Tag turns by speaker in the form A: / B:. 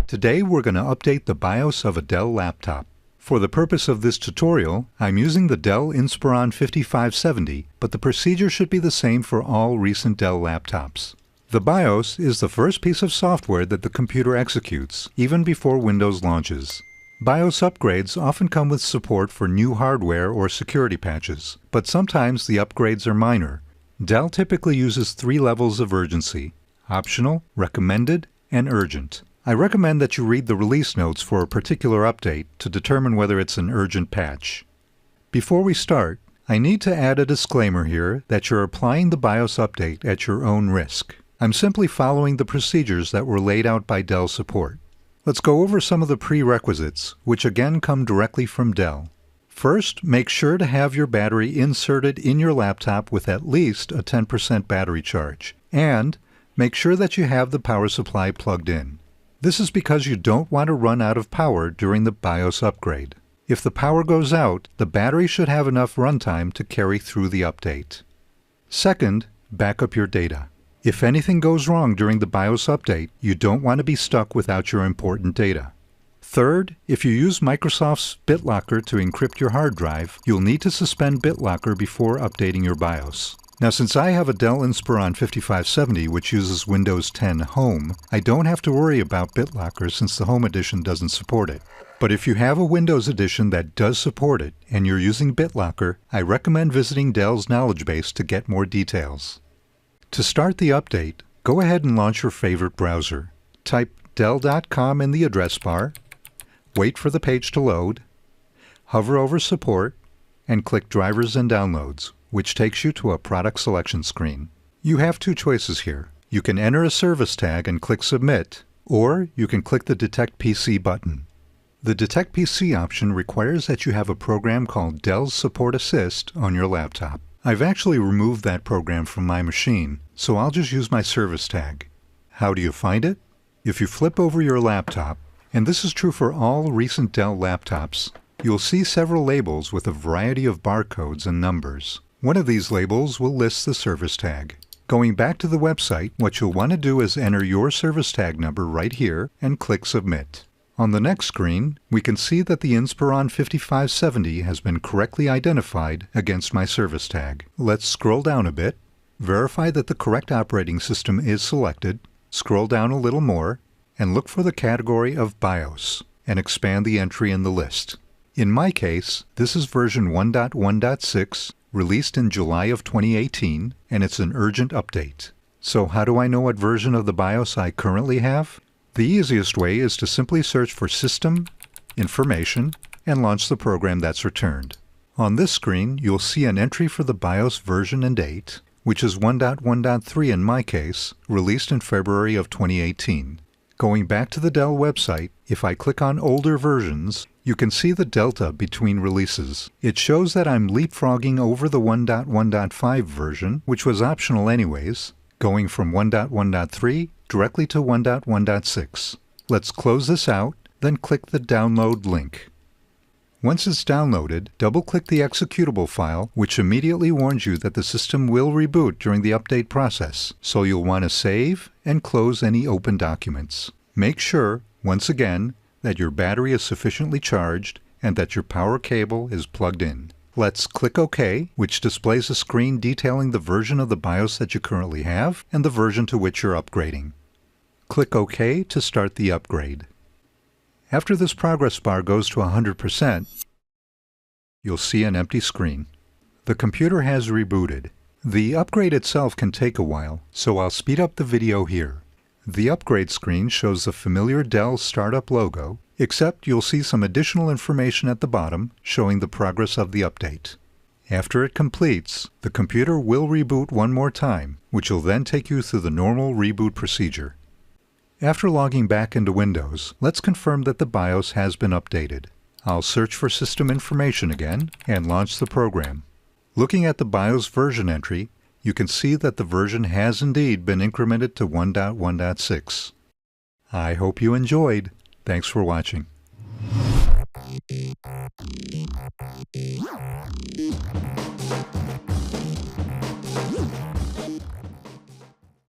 A: Today we're going to update the BIOS of a Dell laptop. For the purpose of this tutorial, I'm using the Dell Inspiron 5570, but the procedure should be the same for all recent Dell laptops. The BIOS is the first piece of software that the computer executes, even before Windows launches. BIOS upgrades often come with support for new hardware or security patches, but sometimes the upgrades are minor. Dell typically uses 3 levels of urgency: optional, recommended, and urgent. I recommend that you read the release notes for a particular update to determine whether it's an urgent patch. Before we start, I need to add a disclaimer here that you're applying the BIOS update at your own risk. I'm simply following the procedures that were laid out by Dell support. Let's go over some of the prerequisites, which again come directly from Dell. First, make sure to have your battery inserted in your laptop with at least a 10% battery charge, and make sure that you have the power supply plugged in. This is because you don't want to run out of power during the BIOS upgrade. If the power goes out, the battery should have enough runtime to carry through the update. Second, back up your data. If anything goes wrong during the BIOS update, you don't want to be stuck without your important data. Third, if you use Microsoft's BitLocker to encrypt your hard drive, you'll need to suspend BitLocker before updating your BIOS. Now, since I have a Dell Inspiron 5570 which uses Windows 10 Home, I don't have to worry about BitLocker since the Home Edition doesn't support it. But if you have a Windows Edition that does support it and you're using BitLocker, I recommend visiting Dell's knowledge base to get more details. To start the update, go ahead and launch your favorite browser. Type dell.com in the address bar, wait for the page to load, hover over Support, and click Drivers and Downloads, which takes you to a product selection screen. You have 2 choices here. You can enter a service tag and click Submit, or you can click the Detect PC button. The Detect PC option requires that you have a program called Dell Support Assist on your laptop. I've actually removed that program from my machine, so I'll just use my service tag. How do you find it? If you flip over your laptop, and this is true for all recent Dell laptops, you'll see several labels with a variety of barcodes and numbers. One of these labels will list the service tag. Going back to the website, what you'll want to do is enter your service tag number right here and click Submit. On the next screen, we can see that the Inspiron 5570 has been correctly identified against my service tag. Let's scroll down a bit, verify that the correct operating system is selected, scroll down a little more, and look for the category of BIOS, and expand the entry in the list. In my case, this is version 1.1.6, released in July of 2018, and it's an urgent update. So how do I know what version of the BIOS I currently have? The easiest way is to simply search for System, Information, and launch the program that's returned. On this screen, you'll see an entry for the BIOS version and date, which is 1.1.3 in my case, released in February of 2018. Going back to the Dell website, if I click on older versions, you can see the delta between releases. It shows that I'm leapfrogging over the 1.1.5 version, which was optional anyways, going from 1.1.3 directly to 1.1.6. Let's close this out, then click the download link. Once it's downloaded, double-click the executable file, which immediately warns you that the system will reboot during the update process, so you'll want to save and close any open documents. Make sure, once again, that your battery is sufficiently charged and that your power cable is plugged in. Let's click OK, which displays a screen detailing the version of the BIOS that you currently have and the version to which you're upgrading. Click OK to start the upgrade. After this progress bar goes to 100%, you'll see an empty screen. The computer has rebooted. The upgrade itself can take a while, so I'll speed up the video here. The upgrade screen shows the familiar Dell Startup logo, except you'll see some additional information at the bottom showing the progress of the update. After it completes, the computer will reboot one more time, which will then take you through the normal reboot procedure. After logging back into Windows, let's confirm that the BIOS has been updated. I'll search for System Information again and launch the program. Looking at the BIOS version entry, you can see that the version has indeed been incremented to 1.1.6. I hope you enjoyed. Thanks for watching.